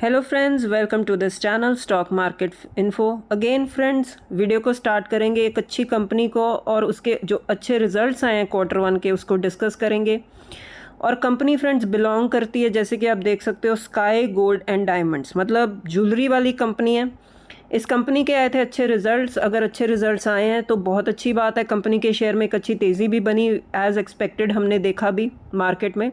Hello friends, welcome to this channel stock market info. Again friends, video को start करेंगे एक अच्छी company को और उसके जो अच्छे रिजल्ट्स आए हैं Q1 के उसको डिस्कस करेंगे। और कंपनी फ्रेंड्स बिलोंग करती है, जैसे कि आप देख सकते हो, स्काई गोल्ड एंड डायमंड्स, मतलब ज्वेलरी वाली कंपनी है। इस कंपनी के आए थे अच्छे रिजल्ट्स। अगर अच्छे रिजल्ट्स आए हैं तो बहुत अच्छी बात है। कंपनी के शेयर में एक अच्छी तेज़ी भी बनी, एज़ एक्सपेक्टेड हमने देखा भी मार्केट में।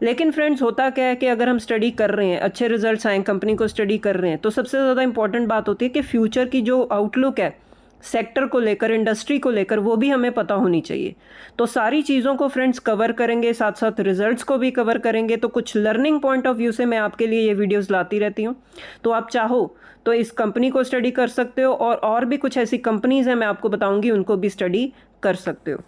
लेकिन फ्रेंड्स, होता क्या है कि अगर हम स्टडी कर रहे हैं, अच्छे रिजल्ट्स आए, कंपनी को स्टडी कर रहे हैं, तो सबसे ज़्यादा इंपॉर्टेंट बात होती है कि फ्यूचर की जो आउटलुक है सेक्टर को लेकर, इंडस्ट्री को लेकर, वो भी हमें पता होनी चाहिए। तो सारी चीज़ों को फ्रेंड्स कवर करेंगे, साथ साथ रिजल्ट्स को भी कवर करेंगे। तो कुछ लर्निंग पॉइंट ऑफ व्यू से मैं आपके लिए ये वीडियोस लाती रहती हूँ। तो आप चाहो तो इस कंपनी को स्टडी कर सकते हो, और भी कुछ ऐसी कंपनीज़ हैं मैं आपको बताऊँगी, उनको भी स्टडी कर सकते हो।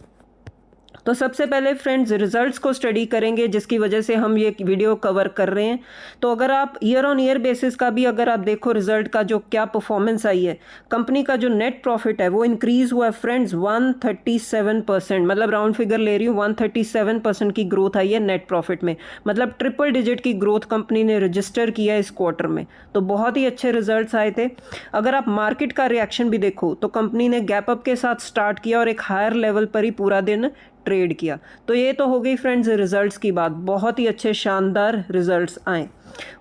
तो सबसे पहले फ्रेंड्स रिजल्ट्स को स्टडी करेंगे, जिसकी वजह से हम ये वीडियो कवर कर रहे हैं। तो अगर आप ईयर ऑन ईयर बेसिस का भी अगर आप देखो रिजल्ट का जो क्या परफॉर्मेंस आई है, कंपनी का जो नेट प्रॉफिट है वो इंक्रीज हुआ है फ्रेंड्स 137%, मतलब राउंड फिगर ले रही हूँ, 137% की ग्रोथ आई है नेट प्रॉफिट में। मतलब ट्रिपल डिजिट की ग्रोथ कंपनी ने रजिस्टर किया इस क्वार्टर में। तो बहुत ही अच्छे रिजल्ट्स आए थे। अगर आप मार्केट का रिएक्शन भी देखो तो कंपनी ने गैप अप के साथ स्टार्ट किया और एक हायर लेवल पर ही पूरा दिन ट्रेड किया। तो ये तो हो गई फ्रेंड्स रिजल्ट्स की बात। बहुत ही अच्छे शानदार रिजल्ट्स आए।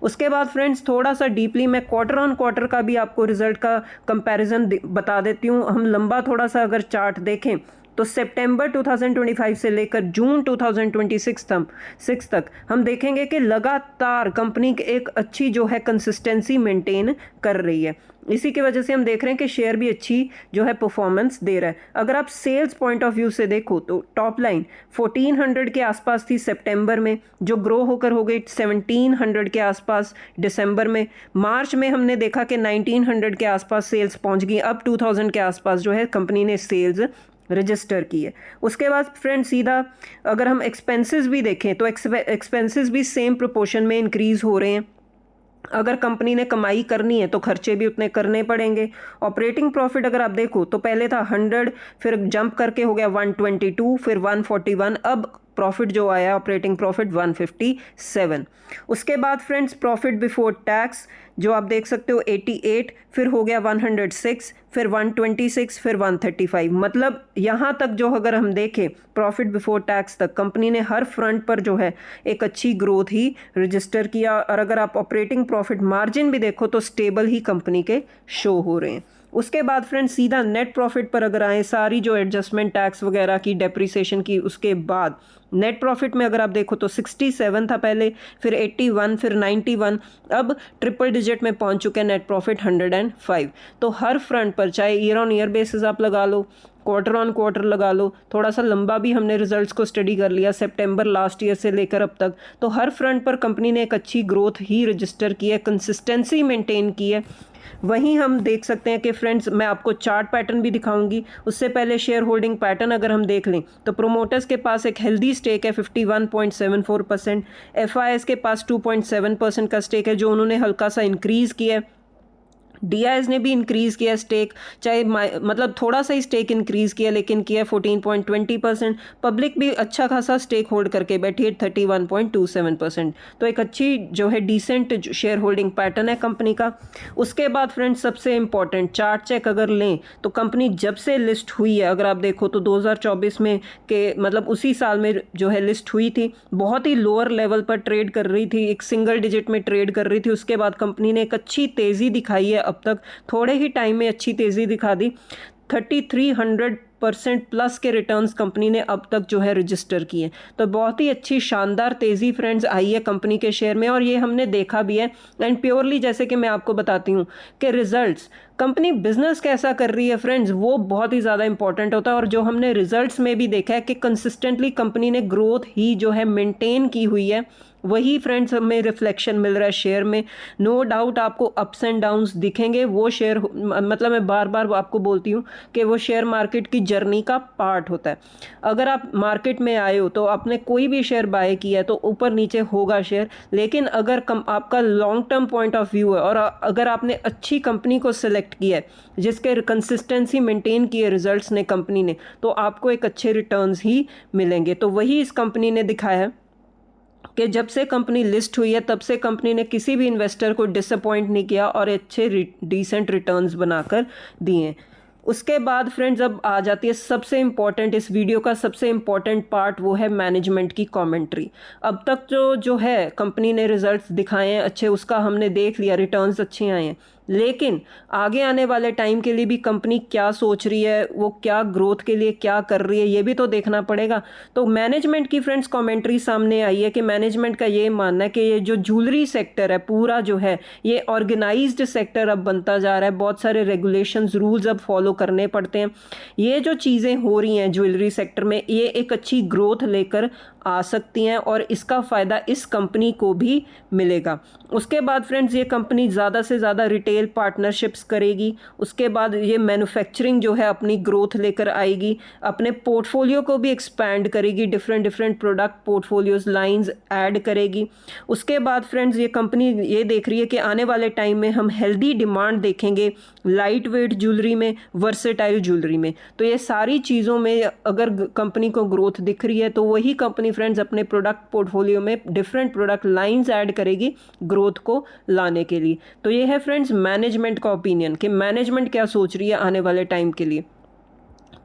उसके बाद फ्रेंड्स थोड़ा सा डीपली मैं क्वार्टर ऑन क्वार्टर का भी आपको रिजल्ट का कंपैरिजन बता देती हूँ। हम लंबा थोड़ा सा अगर चार्ट देखें तो सितंबर 2025 से लेकर जून 2026 तक हम देखेंगे कि लगातार कंपनी एक अच्छी जो है कंसिस्टेंसी मेंटेन कर रही है। इसी की वजह से हम देख रहे हैं कि शेयर भी अच्छी जो है परफॉर्मेंस दे रहा है। अगर आप सेल्स पॉइंट ऑफ व्यू से देखो तो टॉप लाइन 1400 के आसपास थी सितंबर में, जो ग्रो होकर हो गई 1700 के आसपास दिसंबर में। मार्च में हमने देखा कि 1900 के आसपास सेल्स पहुंच गई। अब 2000 के आसपास जो है कंपनी ने सेल्स रजिस्टर की है। उसके बाद फ्रेंड सीधा अगर हम एक्सपेंसेस भी देखें तो एक्सपेंसेस भी सेम प्रोपोर्शन में इंक्रीज हो रहे हैं। अगर कंपनी ने कमाई करनी है तो खर्चे भी उतने करने पड़ेंगे। ऑपरेटिंग प्रॉफिट अगर आप देखो तो पहले था 100, फिर जंप करके हो गया 122, फिर 141, अब प्रॉफिट जो आया ऑपरेटिंग प्रॉफिट 157। उसके बाद फ्रेंड्स प्रॉफिट बिफोर टैक्स जो आप देख सकते हो 88, फिर हो गया 106, फिर 126, फिर 135। मतलब यहाँ तक जो अगर हम देखें प्रॉफिट बिफोर टैक्स तक कंपनी ने हर फ्रंट पर जो है एक अच्छी ग्रोथ ही रजिस्टर किया। और अगर आप ऑपरेटिंग प्रॉफिट मार्जिन भी देखो तो स्टेबल ही कंपनी के शो हो रहे हैं। उसके बाद फ्रेंड्स सीधा नेट प्रॉफिट पर अगर आए, सारी जो एडजस्टमेंट टैक्स वगैरह की, डेप्रिसिएशन की, उसके बाद नेट प्रॉफिट में अगर आप देखो तो 67 था पहले, फिर 81, फिर 91, अब ट्रिपल डिजिट में पहुंच चुके हैं नेट प्रॉफिट 105। तो हर फ्रंट पर, चाहे ईयर ऑन ईयर बेसिस आप लगा लो, क्वार्टर ऑन क्वार्टर लगा लो, थोड़ा सा लंबा भी हमने रिजल्ट्स को स्टडी कर लिया सितंबर लास्ट ईयर से लेकर अब तक, तो हर फ्रंट पर कंपनी ने एक अच्छी ग्रोथ ही रजिस्टर की है, कंसिस्टेंसी मेंटेन की है। वहीं हम देख सकते हैं कि फ्रेंड्स मैं आपको चार्ट पैटर्न भी दिखाऊंगी। उससे पहले शेयर होल्डिंग पैटर्न अगर हम देख लें तो प्रोमोटर्स के पास एक हेल्दी स्टेक है 51.74%। एफआईएस के पास 2.7% का स्टेक है, जो उन्होंने हल्का सा इंक्रीज़ किया है। डीआईएस ने भी इंक्रीज़ किया स्टेक, चाहे मतलब थोड़ा सा ही स्टेक इंक्रीज़ किया, लेकिन किया 14.20%। पब्लिक भी अच्छा खासा स्टेक होल्ड करके बैठी है 31.27%। तो एक अच्छी जो है डिसेंट शेयर होल्डिंग पैटर्न है कंपनी का। उसके बाद फ्रेंड्स सबसे इंपॉर्टेंट चार्ट चेक अगर लें तो कंपनी जब से लिस्ट हुई है, अगर आप देखो तो 2024 में के मतलब उसी साल में जो है लिस्ट हुई थी, बहुत ही लोअर लेवल पर ट्रेड कर रही थी, एक सिंगल डिजिट में ट्रेड कर रही थी। उसके बाद कंपनी ने एक अच्छी तेज़ी दिखाई है, अब तक थोड़े ही टाइम में अच्छी तेज़ी दिखा दी। 3300% प्लस के रिटर्न्स कंपनी ने अब तक जो है रजिस्टर किए। तो बहुत ही अच्छी शानदार तेज़ी फ्रेंड्स आई है कंपनी के शेयर में, और ये हमने देखा भी है। एंड प्योरली जैसे कि मैं आपको बताती हूँ कि रिजल्ट्स, कंपनी बिजनेस कैसा कर रही है फ्रेंड्स, वो बहुत ही ज़्यादा इंपॉर्टेंट होता है। और जो हमने रिजल्ट्स में भी देखा है कि कंसिस्टेंटली कंपनी ने ग्रोथ ही जो है मेंटेन की हुई है, वही फ्रेंड्स हमें रिफ्लेक्शन मिल रहा है शेयर में। नो डाउट आपको अप्स एंड डाउन्स दिखेंगे, वो शेयर मतलब मैं बार बार आपको बोलती हूँ कि वो शेयर मार्केट की जर्नी का पार्ट होता है। अगर आप मार्केट में आए हो तो आपने कोई भी शेयर बाय किया है तो ऊपर नीचे होगा शेयर, लेकिन अगर आपका long term point of view है और अगर आपने अच्छी कंपनी को सिलेक्ट किया है जिसके कंसिस्टेंसी मेंटेन किए रिजल्ट्स ने कंपनी ने, तो आपको एक अच्छे रिटर्न्स ही मिलेंगे। तो वही इस कंपनी ने दिखाया है। कि जब से कंपनी लिस्ट हुई है तब से कंपनी ने किसी भी इन्वेस्टर को डिसअपॉइंट नहीं किया और अच्छे डिसेंट रिटर्न्स बनाकर दिए। उसके बाद फ्रेंड्स अब आ जाती है सबसे इम्पॉर्टेंट, इस वीडियो का सबसे इम्पॉर्टेंट पार्ट, वो है मैनेजमेंट की कमेंट्री। अब तक जो है कंपनी ने रिजल्ट्स दिखाए हैं अच्छे, उसका हमने देख लिया, रिटर्न्स अच्छे आए हैं, लेकिन आगे आने वाले टाइम के लिए भी कंपनी क्या सोच रही है, वो क्या ग्रोथ के लिए क्या कर रही है, ये भी तो देखना पड़ेगा। तो मैनेजमेंट की फ्रेंड्स कमेंट्री सामने आई है कि मैनेजमेंट का ये मानना है कि ये जो ज्वेलरी सेक्टर है पूरा जो है ये ऑर्गेनाइज्ड सेक्टर अब बनता जा रहा है, बहुत सारे रेगुलेशंस रूल्स अब फॉलो करने पड़ते हैं। ये जो चीज़ें हो रही हैं ज्वेलरी सेक्टर में, ये एक अच्छी ग्रोथ लेकर आ सकती हैं और इसका फ़ायदा इस कंपनी को भी मिलेगा। उसके बाद फ्रेंड्स ये कंपनी ज़्यादा से ज़्यादा रिटेल पार्टनरशिप्स करेगी। उसके बाद ये मैन्युफैक्चरिंग जो है अपनी ग्रोथ लेकर आएगी, अपने पोर्टफोलियो को भी एक्सपैंड करेगी, different product portfolios lines add करेगी। उसके बाद फ्रेंड्स ये कंपनी ये देख रही है कि आने वाले टाइम में हम हेल्दी डिमांड देखेंगे लाइट वेट ज्वेलरी में, वर्सेटाइल ज्वेलरी में। तो ये सारी चीज़ों में अगर कंपनी को ग्रोथ दिख रही है तो वही कंपनी फ्रेंड्स अपने प्रोडक्ट पोर्टफोलियो में डिफरेंट प्रोडक्ट लाइंस ऐड करेगी ग्रोथ को लाने के लिए। तो ये है फ्रेंड्स मैनेजमेंट का ओपिनियन कि मैनेजमेंट क्या सोच रही है आने वाले टाइम के लिए।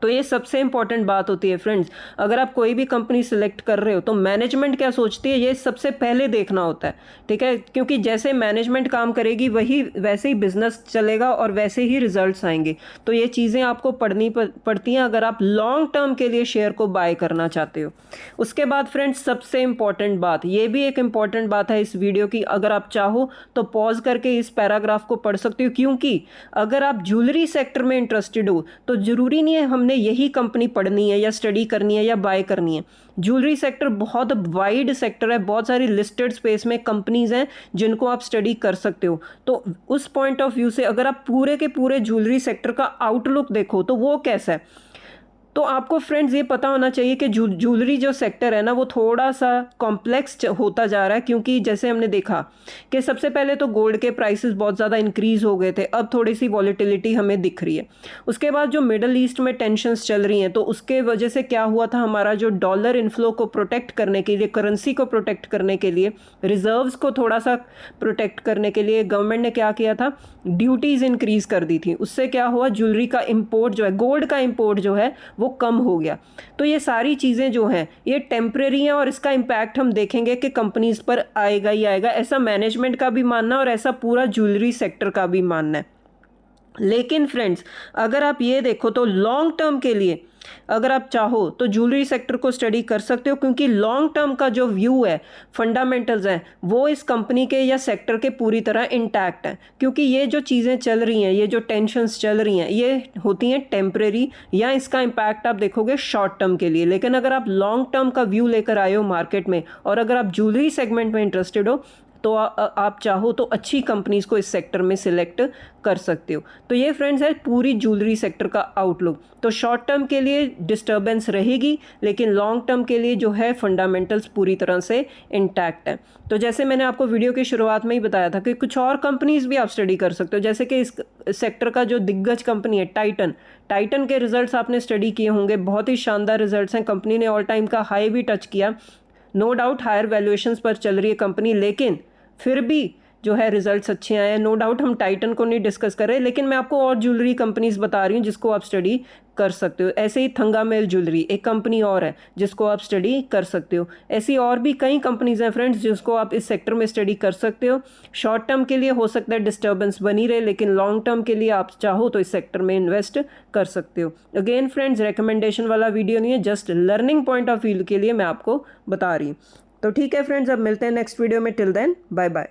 तो ये सबसे इंपॉर्टेंट बात होती है फ्रेंड्स, अगर आप कोई भी कंपनी सिलेक्ट कर रहे हो तो मैनेजमेंट क्या सोचती है ये सबसे पहले देखना होता है, ठीक है, क्योंकि जैसे मैनेजमेंट काम करेगी वही वैसे ही बिजनेस चलेगा और वैसे ही रिजल्ट्स आएंगे। तो ये चीज़ें आपको पढ़नी पड़ती हैं अगर आप लॉन्ग टर्म के लिए शेयर को बाय करना चाहते हो। उसके बाद फ्रेंड्स सबसे इंपॉर्टेंट बात, ये भी एक इंपॉर्टेंट बात है इस वीडियो की, अगर आप चाहो तो पॉज करके इस पैराग्राफ को पढ़ सकते हो, क्योंकि अगर आप ज्वेलरी सेक्टर में इंटरेस्टेड हो तो ज़रूरी नहीं है हमने यही कंपनी पढ़नी है या स्टडी करनी है या बाय करनी है। ज्वेलरी सेक्टर बहुत वाइड सेक्टर है, बहुत सारी लिस्टेड स्पेस में कंपनीज हैं जिनको आप स्टडी कर सकते हो। तो उस पॉइंट ऑफ व्यू से अगर आप पूरे के पूरे ज्वेलरी सेक्टर का आउटलुक देखो तो वो कैसा है, तो आपको फ्रेंड्स ये पता होना चाहिए कि ज्वेलरी जो सेक्टर है ना वो थोड़ा सा कॉम्प्लेक्स होता जा रहा है, क्योंकि जैसे हमने देखा कि सबसे पहले तो गोल्ड के प्राइसेस बहुत ज़्यादा इंक्रीज़ हो गए थे, अब थोड़ी सी वॉलेटिलिटी हमें दिख रही है। उसके बाद जो मिडल ईस्ट में टेंशन्स चल रही हैं तो उसके वजह से क्या हुआ था, हमारा जो डॉलर इन्फ्लो को प्रोटेक्ट करने के लिए, करेंसी को प्रोटेक्ट करने के लिए, रिजर्व्स को थोड़ा सा प्रोटेक्ट करने के लिए गवर्नमेंट ने क्या किया था, ड्यूटीज़ इंक्रीज़ कर दी थी। उससे क्या हुआ, ज्वेलरी का इम्पोर्ट जो है, गोल्ड का इम्पोर्ट जो है वो कम हो गया। तो ये सारी चीज़ें जो हैं ये टेम्परेरी हैं और इसका इम्पैक्ट हम देखेंगे कि कंपनीज पर आएगा ही आएगा, ऐसा मैनेजमेंट का भी मानना और ऐसा पूरा ज्वेलरी सेक्टर का भी मानना है। लेकिन फ्रेंड्स अगर आप ये देखो तो लॉन्ग टर्म के लिए अगर आप चाहो तो ज्वेलरी सेक्टर को स्टडी कर सकते हो, क्योंकि लॉन्ग टर्म का जो व्यू है, फंडामेंटल्स हैं, वो इस कंपनी के या सेक्टर के पूरी तरह इंटैक्ट हैं। क्योंकि ये जो चीज़ें चल रही हैं, ये जो टेंशन्स चल रही हैं, ये होती हैं टेम्परेरी या इसका इम्पैक्ट आप देखोगे शॉर्ट टर्म के लिए। लेकिन अगर आप लॉन्ग टर्म का व्यू लेकर आए हो मार्केट में और अगर आप ज्वेलरी सेगमेंट में इंटरेस्टेड हो तो आप चाहो तो अच्छी कंपनीज को इस सेक्टर में सिलेक्ट कर सकते हो। तो ये फ्रेंड्स है पूरी ज्वेलरी सेक्टर का आउटलुक। तो शॉर्ट टर्म के लिए डिस्टर्बेंस रहेगी, लेकिन लॉन्ग टर्म के लिए जो है फंडामेंटल्स पूरी तरह से इंटैक्ट है। तो जैसे मैंने आपको वीडियो की शुरुआत में ही बताया था कि कुछ और कंपनीज भी आप स्टडी कर सकते हो, जैसे कि इस सेक्टर का जो दिग्गज कंपनी है टाइटन के रिजल्ट्स आपने स्टडी किए होंगे, बहुत ही शानदार रिजल्ट्स हैं। कंपनी ने ऑल टाइम का हाई भी टच किया, नो डाउट हायर वैल्यूएशंस पर चल रही है कंपनी, लेकिन फिर भी जो है रिजल्ट्स अच्छे आए हैं। नो डाउट हम टाइटन को नहीं डिस्कस कर रहे, लेकिन मैं आपको और ज्वेलरी कंपनीज बता रही हूँ जिसको आप स्टडी कर सकते हो। ऐसे ही थंगामेल ज्वेलरी एक कंपनी और है जिसको आप स्टडी कर सकते हो। ऐसी और भी कई कंपनीज हैं फ्रेंड्स जिसको आप इस सेक्टर में स्टडी कर सकते हो। शॉर्ट टर्म के लिए हो सकता है डिस्टर्बेंस बनी रहे, लेकिन लॉन्ग टर्म के लिए आप चाहो तो इस सेक्टर में इन्वेस्ट कर सकते हो। अगेन फ्रेंड्स रिकमेंडेशन वाला वीडियो नहीं है, just learning point of view के लिए मैं आपको बता रही हूँ। तो ठीक है फ्रेंड्स, अब मिलते हैं नेक्स्ट वीडियो में। Till then bye bye.